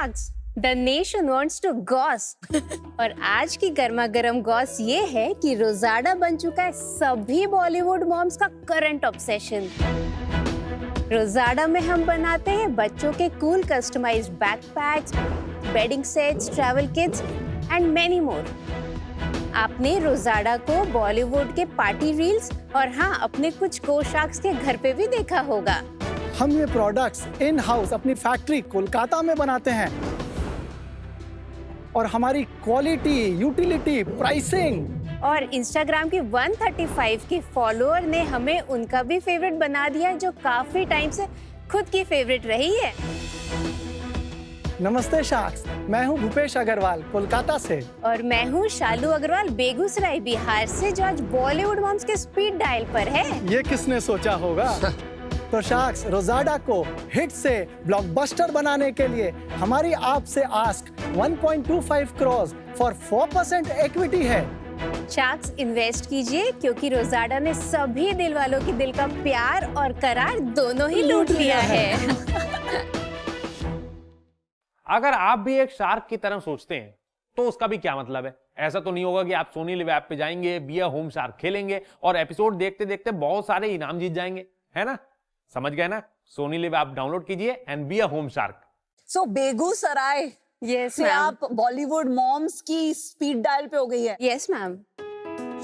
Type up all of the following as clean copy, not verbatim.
Sharks, the nation wants to goss. और आज की गर्मा गर्म गॉस ये है कि रोजाडा बन चुका है सभी बॉलीवुड मॉम्स का करंट ऑब्सेशन। रोजाडा में हम बनाते हैं बच्चों के cool customised backpacks, bedding sets, travel kits and many more. आपने रोजाडा को बॉलीवुड के पार्टी रील्स और हाँ अपने कुछ को शार्क्स के घर पे भी देखा होगा। हम ये प्रोडक्ट्स इन हाउस अपनी फैक्ट्री कोलकाता में बनाते हैं और हमारी क्वालिटी, यूटिलिटी, प्राइसिंग और इंस्टाग्राम की 135 की फॉलोअर ने हमें उनका भी फेवरेट बना दिया जो काफी टाइम से खुद की फेवरेट रही है। नमस्ते शार्क्स, मैं हूँ भूपेश अग्रवाल कोलकाता से। और मैं हूँ शालू अग्रवाल बेगूसराय बिहार से, जो आज बॉलीवुड मॉम्स के स्पीड डायल पर है। ये किसने सोचा होगा। तो शार्क्स, रोजाडा को हिट से ब्लॉकबस्टर बनाने के लिए हमारी आपसे आस्क 1.25 करोड़ फॉर 4% इक्विटी है। शार्क्स, इन्वेस्ट कीजिए क्योंकि रोजाडा ने सभी दिल वालों की दिल का प्यार और करार दोनों ही लूट लिया है। अगर आप भी एक शार्क की तरह सोचते हैं तो उसका भी क्या मतलब है। ऐसा तो नहीं होगा कि आप सोनी लिव ऐप पे जाएंगे, बी अ होम शार्क खेलेंगे और एपिसोड देखते देखते बहुत सारे इनाम जीत जाएंगे, है ना। समझ गए ना। सोनी लिव ऐप डाउनलोड कीजिए and be a home shark. सो बेगूसराय से आप बॉलीवुड मॉम्स की स्पीड डायल पे हो गई है। यस मैम,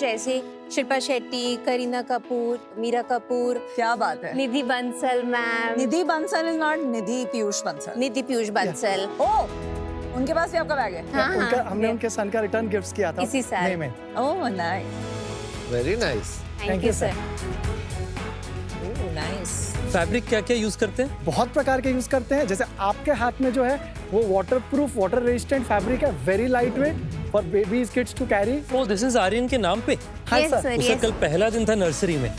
जैसे शिल्पा शेट्टी, करीना कपूर, मीरा कपूर, क्या बात है। Nidhi Bansal ma'am. Nidhi Bansal is not Nidhi Piyush Bansal. Nidhi Piyush Bansal. Oh, उनके पास भी आपका बैग है। हाँ, हाँ, हमने उनके सन का रिटर्न गिफ्ट किया था इसी साल मई में। Oh nice, very nice. Thank you sir. Nice. Fabric क्या क्या यूज करते हैं? बहुत प्रकार के यूज करते हैं। जैसे आपके हाथ में जो है वो वाटरप्रूफ, वाटर रेजिस्टेंट फैब्रिक है, very light weight for babies kids to carry. Oh, this is Aryan के नाम पे। हाँ Yes, सर। sir, उसका yes. कल पहला दिन था नर्सरी में।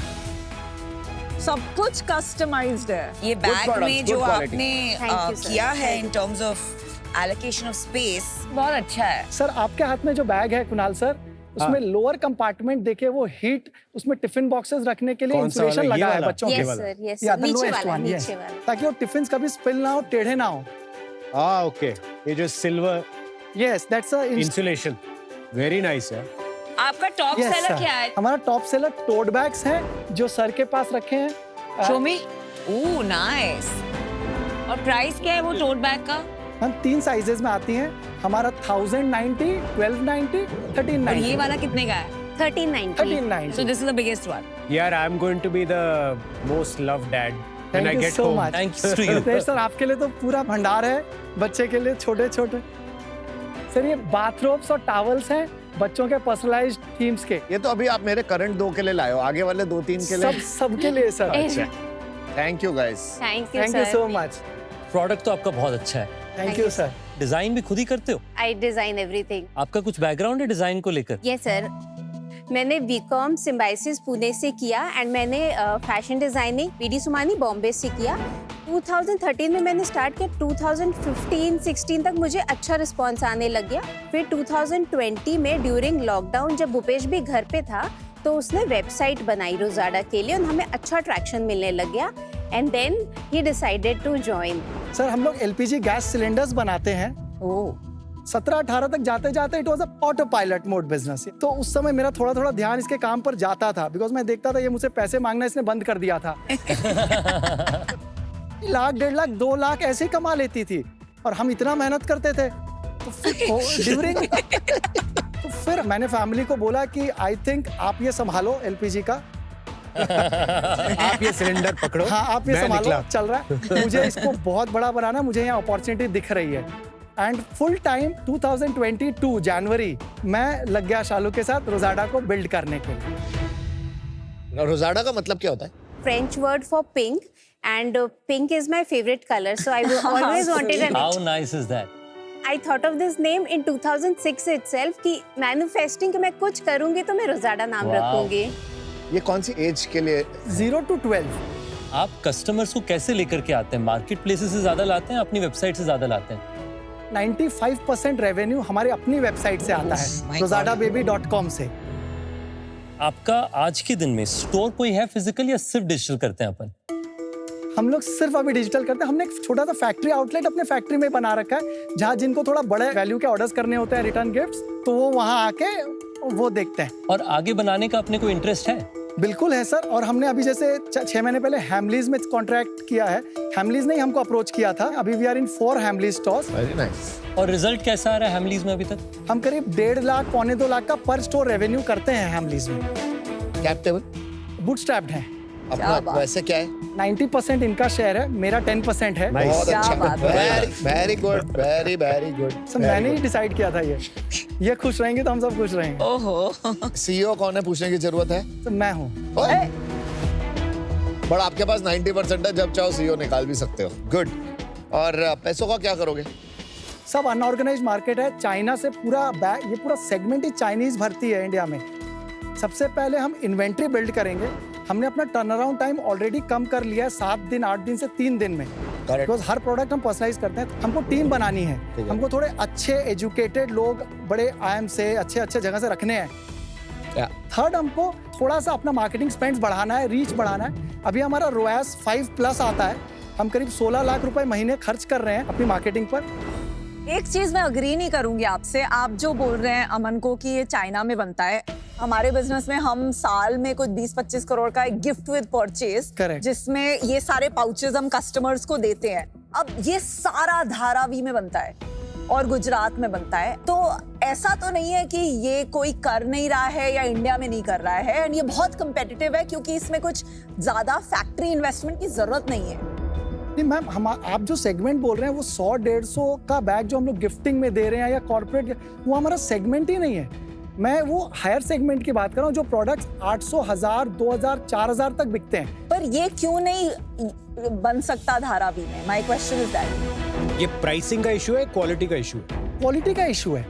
सब कुछ कस्टमाइज्ड है। ये बैग products, में जो good quality. आपने Thank you, sir. किया है in terms of allocation of space बहुत अच्छा है। सर, आपके हाथ में जो बैग है कुणाल सर, उसमें लोअर कंपार्टमेंट देखिए, वो हीट, उसमें टिफिन बॉक्सेस रखने के लिए कौन सा इंसुलेशन वाला? ये लगा है वाला? बच्चों के यस वाला। सर, यस या सर, the नीचे lowest वाला, one, yes. नीचे वाला। ताकि वो टिफिन कभी स्पिल ना हो, टेढ़े ना हो। हाँ ओके, ये जो silver yes, that's a insulation, very nice है। आपका टॉप Yes, सेलर sir. क्या है? हमारा टॉप सेलर टोट बैग्स हैं जो सर के पास रखे हैं। शो मी। Oh nice. और प्राइस क्या है वो टोट बैग का? हम 3 साइजेस में आती हैं। हमारा 1090, 1290, और 1390। ये वाला कितने का है? 1390। 1390। So this is the biggest one. यार, I am going to be the most loved dad when I Thank you get so home. much. Thanks to you. Ritesh sir, आपके लिए तो पूरा भंडार है, बच्चे के लिए छोटे छोटे। सर, ये बाथरोब्स और टॉवल्स हैं बच्चों के पर्सनलाइज्ड थीम्स के। ये तो अभी आप मेरे करंट 2 के लिए लाए हो, आगे वाले 2-3 के लिए। सबके लिए सर। अच्छा, thank you guys. Thank you thank you sir. So much. Product तो आपका बहुत अच्छा है। Thank you sir. डिजाइन भी खुद ही करते हो? आई डिजाइन एवरीथिंग। आपका कुछ बैकग्राउंड है डिजाइन को लेकर? यस सर, मैंने बीकॉम सिम्बाइसिस पुणे से किया एंड मैंने fashion designing BD Sumani Bombay से किया। 2013 में मैंने स्टार्ट किया। 2015-16 तक मुझे अच्छा रिस्पांस आने लग गया। फिर 2020 में ड्यूरिंग लॉकडाउन जब भूपेश भी घर पे था तो उसने वेबसाइट बनाई रोजाडा के लिए और हमें अच्छा ट्रैक्शन मिलने लग गया and then he decided to join. Sir, हम लोग एलपीजी गैस सिलेंडर्स बनाते हैं। ओह, 17-18 तक जाते जाते it was a auto pilot mode business. तो उस समय मेरा थोड़ा थोड़ा ध्यान इसके काम पर जाता था, बिकॉज मैं देखता था ये मुझसे पैसे मांगना इसने बंद कर दिया था। 1 लाख, 1.5 लाख, 2 लाख ऐसे ही कमा लेती थी और हम इतना मेहनत करते थे। तो फिर मैंने फैमिली को बोला कि आई थिंक आप ये संभालो एलपीजी का। आप ये सिलेंडर पकड़ो। हाँ, आप ये मैं संभालो, निकला। चल रहा है। मुझे इसको बहुत बड़ा बनाना, मुझे यहाँ अपॉर्चुनिटी दिख रही है। एंड फुल टाइम 2022 जनवरी मैं लग गया शालू के साथ रोजाडा को बिल्ड करने के लिए। रोजाडा का मतलब क्या होता है? French word for pink and pink is my favorite color, so I always wanted an. How nice is that? I thought of this name in 2006 itself कि manifesting कि मैं कुछ करूंगी तो मैं रोजाडा नाम Wow. रखूंगी। ये कौन सी एज के लिए? 0 to 12। आप कस्टमर्स को कैसे लेकर के आते हैं? मार्केट प्लेसेस से ज्यादा लाते हैं, अपनी वेबसाइट से ज्यादा लाते हैं? 95% रेवेन्यू हमारे अपनी वेबसाइट से आता है, my God. rozadababy.com से। आपका आज के दिन में स्टोर कोई है फिजिकल या सिर्फ डिजिटल करते हैं अपन? हम लोग सिर्फ अभी डिजिटल करते हैं। हमने एक छोटा सा फैक्ट्री आउटलेट अपने फैक्ट्री में बना रखा है, जहाँ जिनको थोड़ा बड़े वैल्यू के ऑर्डर्स करने होते हैं, रिटर्न गिफ्ट्स, तो वो वहाँ आके वो देखते हैं। और आगे बनाने का अपने को इंटरेस्ट है? बिल्कुल है सर। और हमने अभी जैसे 6 महीने पहले हैमलीज में कॉन्ट्रैक्ट किया है। हैमलीज ने ही हमको अप्रोच किया था। अभी we are in 4 Hamleys stores. Very nice. और रिजल्ट कैसा आ रहा है हैमलीज में अभी तक? हम करीब 1.5 लाख पौने 2 लाख का पर स्टोर रेवेन्यू करते हैं हैमलीज में। कैप टेबल बूटस्ट्रैप्ड है। अपना वैसे क्या है? 90% इनका शेयर है, मेरा 10% है। बहुत क्या अच्छा, बात है। Very good, very very good. Sir मैंने ही डिसाइड किया था ये खुश रहेंगे तो हम सब खुश रहेंगे। ओहो सीईओ कौन है पूछने की जरूरत है? तो मैं हूँ। बट आपके पास 90% है, जब चाहो सीईओ निकाल भी सकते हो। गुड। और पैसों का क्या करोगे? सब अनऑर्गेनाइज मार्केट है। चाइना से पूरा ये पूरा सेगमेंट ही चाइनीज भरती है इंडिया में। सबसे पहले हम इन्वेंट्री बिल्ड करेंगे। हमने अपना टर्न अराउंड टाइम ऑलरेडी कम कर लिया है 7 दिन 8 दिन से 3 दिन में। बिकॉज हर प्रोडक्ट हम पर्सनलाइज करते हैं। हमको टीम बनानी है, हमको थोड़े अच्छे एजुकेटेड लोग बड़े आईएम से अच्छे जगह से रखने हैं। थर्ड, हमको थोड़ा सा अपना मार्केटिंग स्पेंड्स बढ़ाना है, रीच बढ़ाना है। अभी हमारा रोएस 5+ आता है। हम करीब 16 लाख रुपए महीने खर्च कर रहे हैं अपनी मार्केटिंग पर। एक चीज मैं अग्री नहीं करूंगी आपसे। आप जो बोल रहे हैं अमन को कि ये चाइना में बनता है, हमारे बिजनेस में हम साल में कुछ 20-25 करोड़ का एक गिफ्ट विद परचेज, जिसमें ये सारे पाउचेस हम कस्टमर्स को देते हैं। अब ये सारा धारावी में बनता है और गुजरात में बनता है। तो ऐसा तो नहीं है कि ये कोई कर नहीं रहा है या इंडिया में नहीं कर रहा है। एंड ये बहुत कंपेटिटिव है क्योंकि इसमें कुछ ज्यादा फैक्ट्री इन्वेस्टमेंट की जरूरत नहीं है। नहीं मैम, आप जो सेगमेंट बोल रहे हैं वो 100-150 का बैग जो हम लोग गिफ्टिंग में दे रहे हैं या कॉर्पोरेट, वो हमारा सेगमेंट ही नहीं है। मैं वो हायर सेगमेंट की बात कर रहा हूँ जो प्रोडक्ट्स 800, 1000, 2000, 4000 तक बिकते हैं। पर ये क्यों नहीं बन सकता धारावी में? My question is that. ये प्राइसिंग का इशू है, क्वालिटी का इशू है? क्वालिटी का इशू है।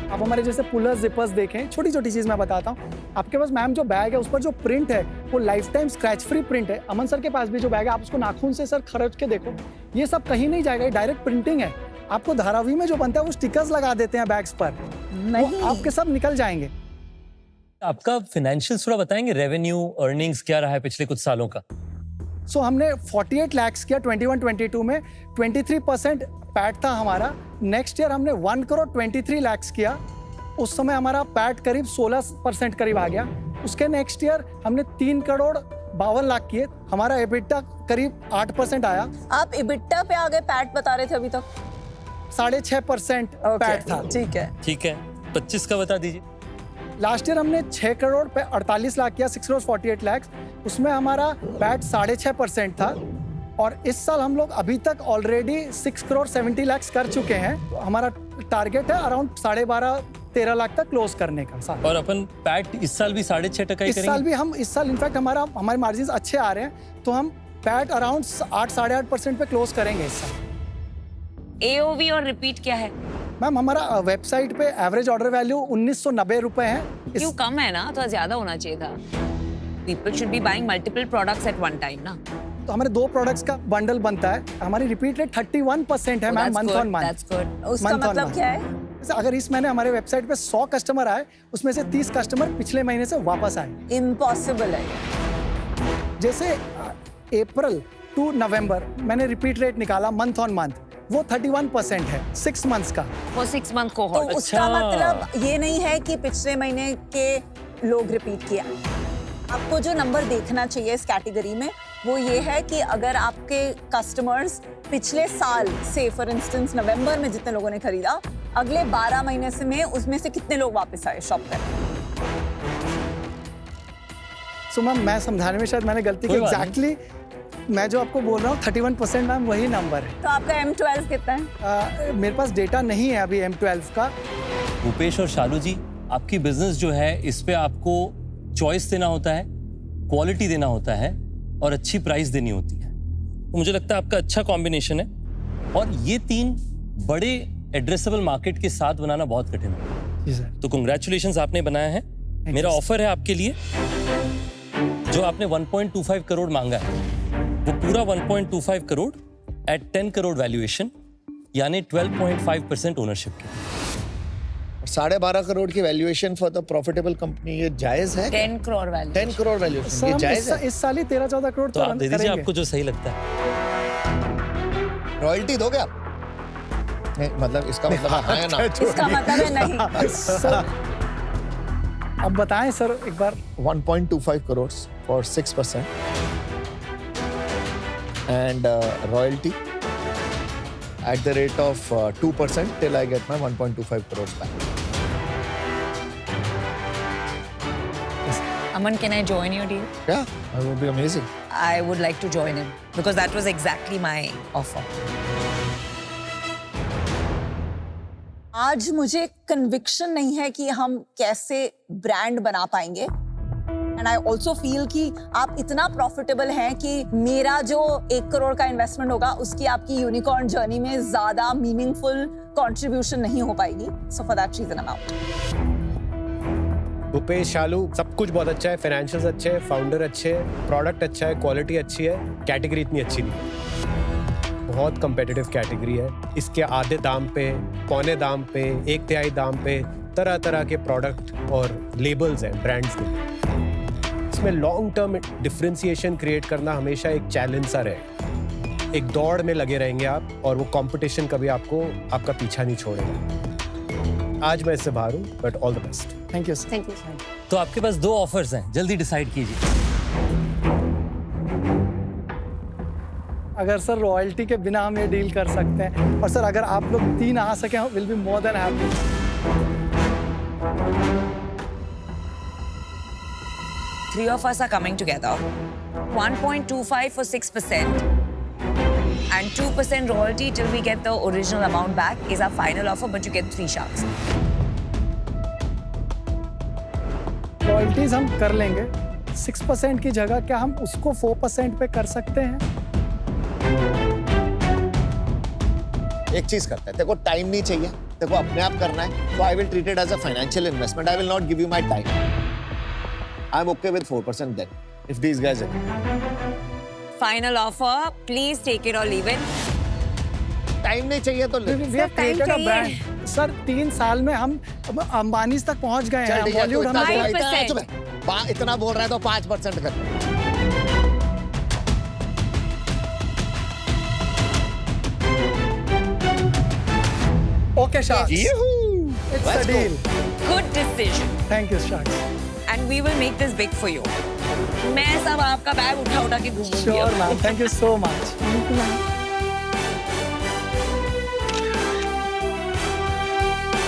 आप हमारे जैसे पुलर्स, जिपर्स देखें, छोटी छोटी चीज मैं बताता हूँ। आपके पास मैम जो बैग है उस पर जो प्रिंट है वो life time scratch free print है। अमन सर के पास भी जो बैग है, आप उसको नाखून से सर खरच के देखो, ये सब कहीं नहीं जाएगा, ये डायरेक्ट प्रिंटिंग है। आपको धारावी में जो बनता है वो स्टिकर्स लगा देते हैं बैग्स पर, वो आपके सब निकल जाएंगे। आपका फाइनेंशियल्स थोड़ा बताएंगे, रेवेन्यू अर्निंग्स क्या रहा है पिछले कुछ सालों का? सो हमने 48 लाख किया 21-22 में, 23% पैट था हमारा। नेक्स्ट ईयर हमने 1 करोड़ 23 लाख किया, उस समय हमारा पैट करीब 16% करीब आ गया। उसके नेक्स्ट ईयर हमने 3 करोड़ 52 लाख किए, हमारा एबिटा करीब 8% आया। आप एबिटा पे आ गए, पैट बता रहे थे अभी तक। 6.5% पैट था। ठीक है 25 का बता दीजिए। लास्ट ईयर हमने 6 करोड़ 48 लाख किया, 6 करोड़ 48 लाख, उसमें हमारा पैट 6.5% था। और इस साल हम लोग अभी तक ऑलरेडी 6 करोड़ 70 लाख कर चुके हैं। तो हमारा टारगेट है अराउंड 12.5-13 लाख तक क्लोज करने का साल। और अपन पैट इस साल भी 6.5% ही इस साल भी हम इस साल इनफैक्ट हमारे मार्जिन अच्छे आ रहे हैं, तो हम पैट अराउंड 8-8.5% पे क्लोज करेंगे इस साल। AOV और रिपीट क्या है? मैम हमारा वेबसाइट पे एवरेज ऑर्डर वैल्यू 1990 रुपए है। क्यों कम है ना, तो ज्यादा होना चाहिए था। People should be buying multiple products at one time ना। तो हमारे 2 प्रोडक्ट्स का बंडल बनता है। हमारी रिपीट रेट 31% है ma'am, month on month. That's good। उसका मतलब क्या है? अगर इस महीने हमारे वेबसाइट पे 100 कस्टमर आए, उसमें से 30 कस्टमर पिछले महीने से वापस आए। इम्पॉसिबल है। जैसे अप्रैल टू नवंबर मैंने रिपीट रेट निकाला मंथ ऑन मंथ, वो 31% है 6 मंथ्स का। वो 6 मंथ तो कोहॉर्ट। उसका मतलब ये नहीं है कि पिछले महीने के लोग रिपीट किया। आपको जो नंबर देखना चाहिए इस कैटेगरी में वो ये है कि अगर आपके कस्टमर्स पिछले साल से फॉर इंस्टेंस नवंबर में जितने लोगों ने खरीदा, अगले 12 महीने से में उसमें से कितने लोग वापस आए शॉप पर। सो मैम मैं समझाने में शायद मैंने गलती की। एग्जैक्टली मैं जो आपको बोल रहा हूँ 31% मैम वही नंबर है। तो आपका M12 कितना है? मेरे पास डेटा नहीं है अभी M12 का। भूपेश और शालू जी, आपकी बिजनेस जो है इस पे आपको चॉइस देना होता है, क्वालिटी देना होता है और अच्छी प्राइस देनी होती है। तो मुझे लगता है आपका अच्छा कॉम्बिनेशन है और ये 3 बड़े एड्रेसेबल मार्केट के साथ बनाना बहुत कठिन है। जी सर। तो कांग्रेचुलेशंस, आपने बनाया है। मेरा ऑफर है आपके लिए, जो आपने 1.25 करोड़ मांगा है वो पूरा 1.25 करोड़ एट 10 करोड़ वैल्यूएशन, यानी 12.5% ओनरशिप के। 12.5 करोड़ की valuation for the profitable company, ये जायज है? 10 crore value. 10 crore valuation, sir ये हम जायज है? इस साल ही 13-14 करोड़ तो आप दे दीजिए, आपको जो सही लगता है। रॉयल्टी दोगे आप? नहीं, मतलब इसका मतलब हाँ या ना? इसका मतलब है नहीं। सर अब बताएं सर एक बार। 1.25 crores for 6% and royalty at the rate of 2% till I get my 1.25 crores back. Aman, can I join your deal? Yeah, that would be amazing. I would like to join him because that was exactly my offer. आज मुझे conviction नहीं है कि हम कैसे brand बना पाएंगे and I also feel कि आप इतना प्रॉफिटेबल हैं कि मेरा जो 1 करोड़ का इन्वेस्टमेंट होगा उसकी आपकी यूनिकॉर्न जर्नी में ज्यादा मीनिंगफुल कंट्रीब्यूशन नहीं हो पाएगी, so for that reason I am out. Bhupesh, Shalu, सब कुछ बहुत अच्छा है, फाइनेंशियल्स अच्छे हैं, फाउंडर अच्छे हैं, प्रोडक्ट अच्छा है, क्वालिटी अच्छी है, कैटेगरी इतनी अच्छी नहीं है। बहुत कंपेटिटिव कैटेगरी है। इसके आधे दाम पे, पौने दाम पे, 1/3 दाम पे तरह तरह के प्रोडक्ट और लेबल्स हैं ब्रांड्स के। इसमें लॉन्ग टर्म डिफरेंशिएशन क्रिएट करना हमेशा एक चैलेंज सा रहे। एक दौड़ में लगे रहेंगे आप और वो कंपटीशन कभी आपका पीछा नहीं छोड़ेगा। आज मैं इससे बाहर हूँ, but all the best. Thank you sir. Thank you sir. तो आपके पास 2 ऑफर्स हैं, जल्दी डिसाइड कीजिए। अगर सर रॉयल्टी के बिना हम ये डील कर सकते हैं, और सर अगर आप लोग 3 आ सके, will be more than happy. Three of us are coming together. 1.25 for 6% and 2% royalty till we get the original amount back is our final offer, but you get 3 sharks. Royalties हम कर लेंगे, 6% की जगह क्या हम उसको 4% पे कर सकते हैं? एक चीज करते हैं, तेरे को टाइम नहीं चाहिए, तेरे को अपने आप करना है, तो I will treat it as a financial investment. I will not give you my time. I am okay with 4% then if these guys agree. Final offer, please take it or leave it. Time नहीं चाहिए तो ले। We have created a brand. Sir 3 साल में हम अंबानी तक पहुंच गए हैं। चल ठीक है, बॉलीवुड तो इतना हमारे 5%. इतना बोल रहा है तो 5% कर। Okay, Sharks. It's a deal. Good decision. Thank you, Sharks. And we will make this big for you. मैं सब आपका बैग उठा उठा के घूमूंगी। Sure, ma'am. Thank you so much.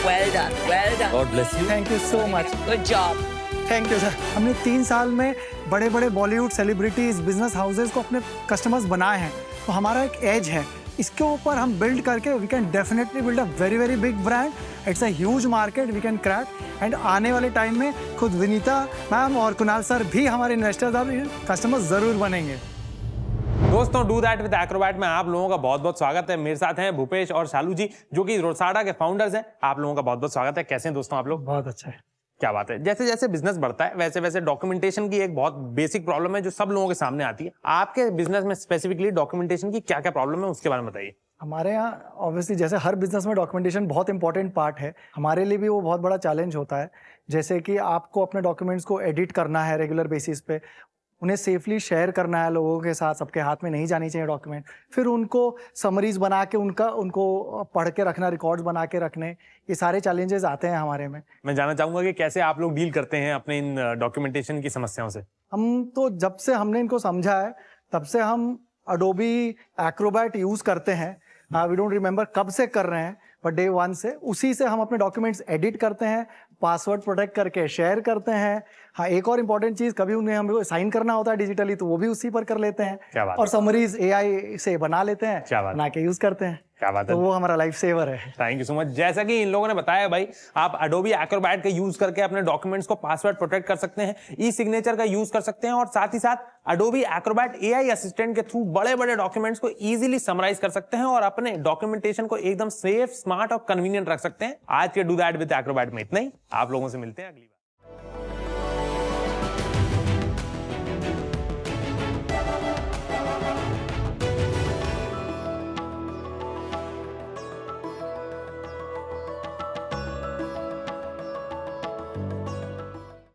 Well done, well done. God bless you. Thank you so much. Good job. Thank you sir. हमने 3 साल में बड़े बड़े बॉलीवुड सेलिब्रिटीज, बिजनेस हाउसेज को अपने कस्टमर्स बनाए हैं, तो हमारा एक एज है। इसके ऊपर हम बिल्ड करके we can definitely build a very very big brand. It's a huge market we can crack, and आने वाले टाइम में खुद विनीता मैम और कुणाल सर भी हमारे इन्वेस्टर्स और कस्टमर्स जरूर बनेंगे। दोस्तों, डू दैट विद एक्रोबैट में आप लोगों का बहुत बहुत स्वागत है। मेरे साथ हैं भूपेश और शालू जी, जो कि रोसाडा के फाउंडर्स हैं। आप लोगों का बहुत बहुत स्वागत है। कैसे हैं दोस्तों आप लोग? बहुत अच्छा है। क्या बात है। जैसे जैसे बिजनेस बढ़ता है वैसे वैसे डॉक्यूमेंटेशन की एक बहुत बेसिक प्रॉब्लम है जो सब लोगों के सामने आती है। आपके बिजनेस में स्पेसिफिकली डॉक्यूमेंटेशन की क्या क्या प्रॉब्लम है, उसके बारे में बताइए। हमारे यहाँ ऑब्वियसली जैसे हर बिजनेस में डॉक्यूमेंटेशन बहुत इंपॉर्टेंट पार्ट है, हमारे लिए भी वो बहुत बड़ा चैलेंज होता है। जैसे कि आपको अपने डॉक्यूमेंट्स को एडिट करना है रेगुलर बेसिस पे, उन्हें सेफली शेयर करना है लोगों के साथ, सबके हाथ में नहीं जानी चाहिए डॉक्यूमेंट, फिर उनको समरीज बना के उनको पढ़ के रखना, रिकॉर्ड्स बना के रखने, ये सारे चैलेंजेस आते हैं हमारे में। मैं जानना चाहूंगा कि कैसे आप लोग डील करते हैं अपने इन डॉक्यूमेंटेशन की समस्याओं से। हम तो जब से हमने इनको समझा है तब से हम अडोबी एक्रोबैट यूज़ करते हैं। वी डोंट रिमेंबर कब से कर रहे हैं, बट डे 1 से उसी से हम अपने डॉक्यूमेंट्स एडिट करते हैं, पासवर्ड प्रोटेक्ट करके शेयर करते हैं। हाँ, एक और इम्पॉर्टेंट चीज़, कभी उन्हें हमको साइन करना होता है डिजिटली तो वो भी उसी पर कर लेते हैं। क्या बात और समरीज AI से बना लेते हैं, क्या बात बना के यूज़ करते हैं। क्या बात है। तो वो हमारा लाइफ सेवर है। Thank you so much. जैसा कि इन लोगों ने बताया भाई, आप अडोबी एक्रोबैट का यूज करके अपने डॉक्यूमेंट्स को पासवर्ड प्रोटेक्ट कर सकते हैं, ई सिग्नेचर का यूज कर सकते हैं, और साथ ही साथ अडोबी एक्रोबैट AI असिस्टेंट के थ्रू बड़े बड़े डॉक्यूमेंट्स को इजीली समराइज कर सकते हैं और अपने डॉक्यूमेंटेशन को एकदम सेफ, स्मार्ट और कन्वीनियंट रख सकते हैं। आज के डू दैट विद एक्रोबैट में इतना ही। आप लोगों से मिलते हैं अगली बार।